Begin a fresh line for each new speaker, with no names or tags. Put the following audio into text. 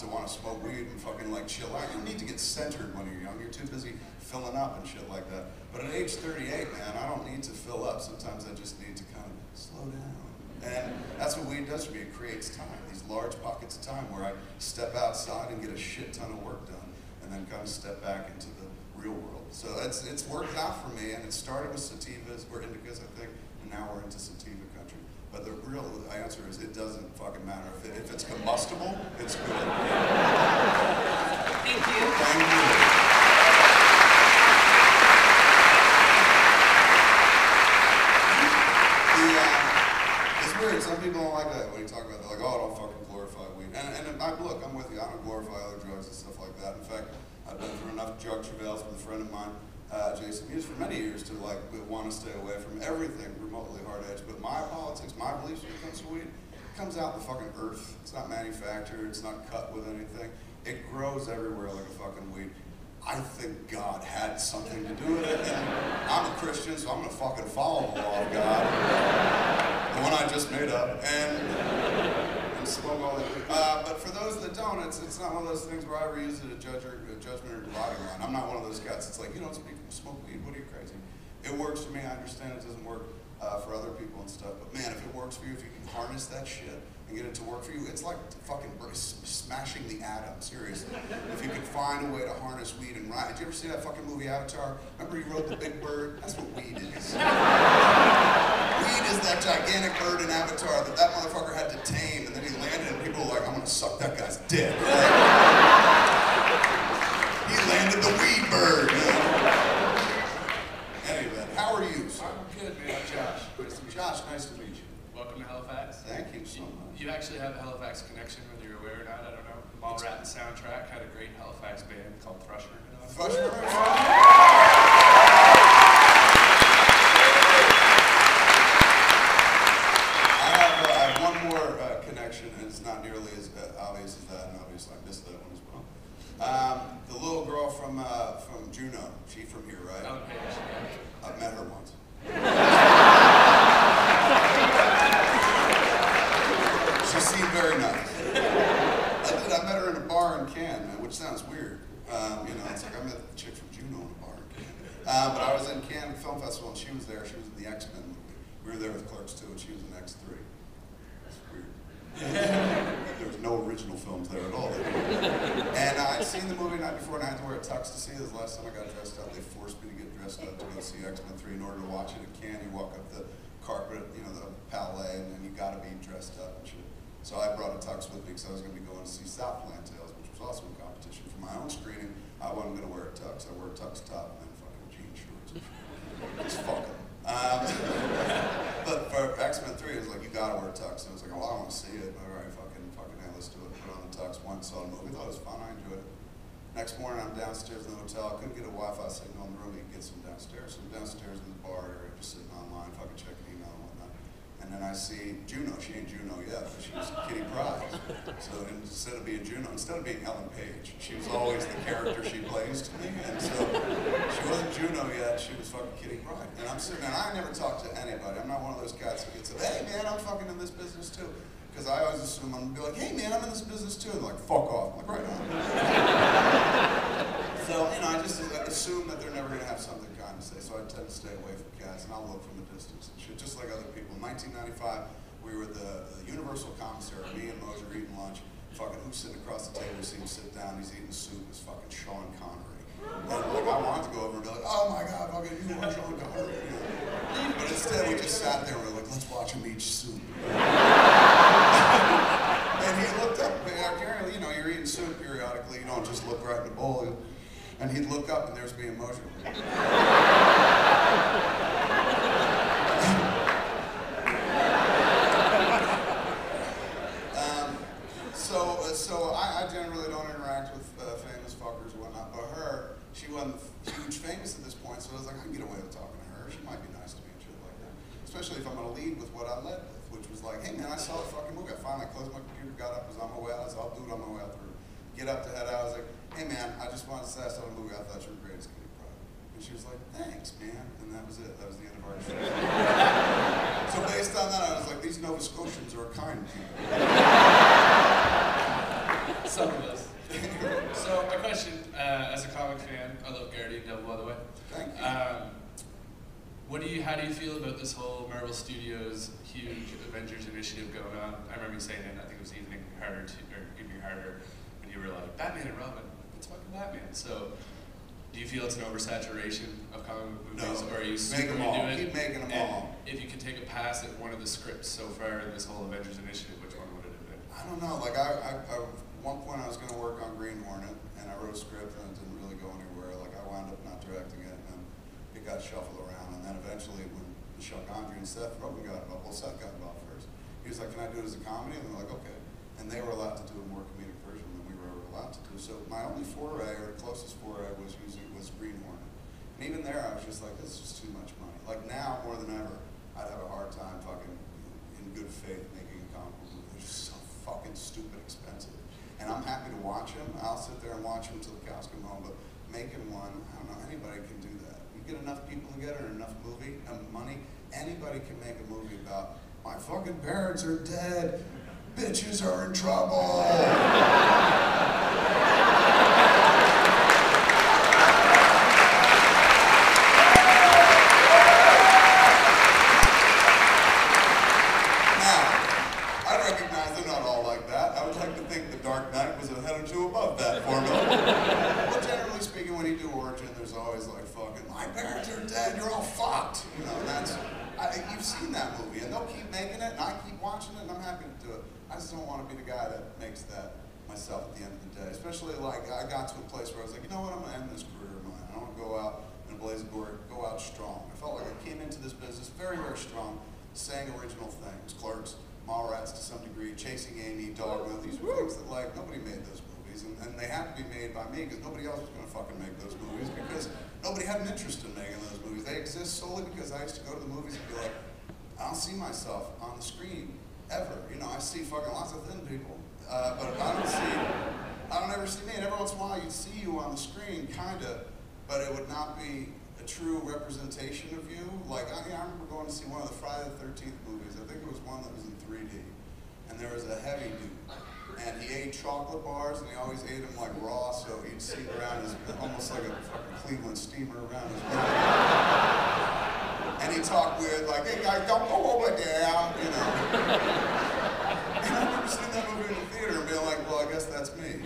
that want to smoke weed and fucking like chill out. You don't need to get centered when you're young. You're too busy filling up and shit like that. But at age 38, man, I don't need to fill up. Sometimes I just need to kind of slow down. And that's what weed does for me. It creates time, these large pockets of time where I step outside and get a shit ton of work done, and then kind of step back into the real world. So it's worked out for me, and it started with sativas, or indicas, I think, and now we're into sativa country. But the real answer is it doesn't fucking matter. If it's combustible, it's good.
Thank you.
Thank you. It's weird, some people don't like that when you talk about it. They're like, oh, don't fucking glorify weed. And look, I'm with you, I don't glorify other drugs and stuff like that. In fact, I've been through enough drug travails with a friend of mine, Jason Hughes, for many years to like want to stay away from everything remotely hard edge. But my politics, my beliefs when it comes to weed, it comes out in the fucking earth. It's not manufactured, it's not cut with anything. It grows everywhere like a fucking weed. I think God had something to do with it, and I'm a Christian, so I'm gonna fucking follow the law of God, the one I just made up, and smoke all that. But for those that don't, it's not one of those things where I ever use it as a judgment or dividing line. I'm not one of those guys. It's like, you don't smoke weed, what are you, crazy? It works for me, I understand it doesn't work for other people and stuff, but man, if it works for you, if you can harness that shit and get it to work for you, it's like fucking smashing the atom, seriously. If you can find a way to harness weed and ride. Did you ever see that fucking movie Avatar? Remember he rode the big bird? That's what weed is. Weed is that gigantic bird in Avatar that motherfucker had to tame, and then he landed and people were like, I'm gonna suck that guy's dick. He landed the weed bird, man. Anyway, how are you?
I'm good, man. Josh.
Josh, nice to meet you.
Welcome to Halifax.
Thank you so much.
You actually have a Halifax connection, whether you're aware or not, I don't know. The Mall Rat soundtrack had a great Halifax band called Thrusher.
Thrusher? I have one more connection, and it's not nearly as obvious as that, and obviously I missed that one as well. The little girl from Juno, she from here, right?
Okay.
I've met her once. She seemed very nice. I met her in a bar in Cannes, man, which sounds weird. You know, it's like I met the chick from Juno in a bar in Cannes. But I was in Cannes Film Festival, and she was there. She was in the X-Men movie. We were there with Clerks 2, and she was in X3. That's weird. There was no original films there at all. And I'd seen the movie the night before, and I had to wear a tux to see it. This last time I got dressed up. They forced me to get dressed up to go see X-Men 3. In order to watch it in Cannes, you walk up the carpet, you know, the palais, and then you gotta be dressed up and shit. So I brought a tux with me because I was going to be going to see Southland Tales, which was also in competition. For my own screening, I wasn't going to wear a tux. I wore a tux top and then fucking jean shorts. Just fuck 'em. But for X-Men 3, it was like, you gotta wear a tux. And I was like, oh, I don't want to see it. All right, fucking, hey, let's do it. Put on the tux, went and saw the movie. Thought it was fun. I enjoyed it. Next morning, I'm downstairs in the hotel. I couldn't get a Wi-Fi signal in the room. You can get some downstairs. So I'm downstairs in the bar area, just sitting online, fucking checking email and whatnot. And then I see Juno. She ain't Juno yet, but she was Kitty Pryde. So instead of being Juno, instead of being Ellen Page, she was always the character she plays to me. And so she wasn't Juno yet, she was fucking Kitty Pryde. And I'm sitting there, and I never talk to anybody. I'm not one of those guys who gets, hey man, I'm fucking in this business too. Because I always assume I'm gonna be like, hey man, I'm in this business too. And they're like, fuck off. I'm like, right on. So, you know, I just assume that they're never gonna have something kind to say. So I tend to stay away from cats, and I'll look from a distance and shit, just like other people. In 1995, we were at the Universal Commissary, me and Mosier eating lunch. Fucking who's sitting across the table, we see him sit down, he's eating soup, it's fucking Sean Connery. And like, I wanted to go over and be like, oh my God, fucking you are Sean Connery. You know? But instead, we just sat there and we were like, let's watch him eat soup. And he looked up, apparently, you know, you're eating soup periodically, you don't just look right in the bowl. And he'd look up and there's me and Mosier. So I generally don't interact with famous fuckers or whatnot, but her, she wasn't huge famous at this point, so I was like, I can get away with talking to her. She might be nice to me and shit like that. Especially if I'm gonna lead with what I led with, which was like, hey man, I saw the fucking movie. I finally closed my computer, got up, was on my way out. I was all dude on my way out the room. Get up to head out. I was like, hey man, I just wanted to say I saw the movie. I thought you were great as Kitty Pryde. And she was like, thanks, man. And that was it. That was the end of our exchange. So based on that, I was like, these Nova Scotians are kind people.
Some of us. So my question, as a comic fan, I love Guardian Devil, by the way.
Thank you.
How do you feel about this whole Marvel Studios huge Avengers initiative going on? I remember you saying it, I think it was Evening Harder, when you were like, Batman and Robin, it's fucking Batman. So, do you feel it's an oversaturation of comic book movies, or are you super into it?
Keep making them all.
If you could take a pass at one of the scripts so far in this whole Avengers initiative, which one would it have been?
I don't know, like at one point I was going to work on Green Hornet, and I wrote a script and it didn't really go anywhere. Like I wound up not directing it, and it got shuffled around, and then eventually when Michelle Gondry and Seth Rogen got involved, well, Seth got involved first. He was like, can I do it as a comedy? And they're like, okay. And they were allowed to do a more comedic version than we were ever allowed to do. So my only foray, or closest foray, was Green Hornet. And even there, I was just like, this is just too much money. Like now, more than ever, I'd have a hard time fucking, in good faith, making a comic book movie. They're just so fucking stupid expensive. And I'm happy to watch them. I'll sit there and watch them until the cows come home. But making one, I don't know, anybody can do that. You get enough people together and enough money, anybody can make a movie about, my fucking parents are dead, bitches are in trouble. You've seen that movie, and they'll keep making it, and I keep watching it, and I'm happy to do it. I just don't want to be the guy that makes that myself at the end of the day. Especially like I got to a place where I was like, you know what, I'm gonna end this career of mine. I want to go out in a blaze of glory, go out strong. I felt like I came into this business very, very strong, saying original things, Clerks, Mallrats to some degree, Chasing Amy, Dogma. These were things that like nobody made those movies, and they had to be made by me because nobody else was gonna fucking make those movies because nobody had an interest in making those movies. They exist solely because I used to go to the movies and be like, I don't see myself on the screen ever. You know, I see fucking lots of thin people, but I don't ever see me. And every once in a while, you'd see you on the screen, kinda, but it would not be a true representation of you. Like, I remember going to see one of the Friday the 13th movies. I think it was one that was in 3D, and there was a heavy dude, and he ate chocolate bars, and he always ate them like raw, so you'd see around his, almost like a fucking Cleveland steamer around his mouth. And he talked weird, like, hey guys, don't go over there, you know. And I remember seeing that movie in the theater and being like, well, I guess that's me.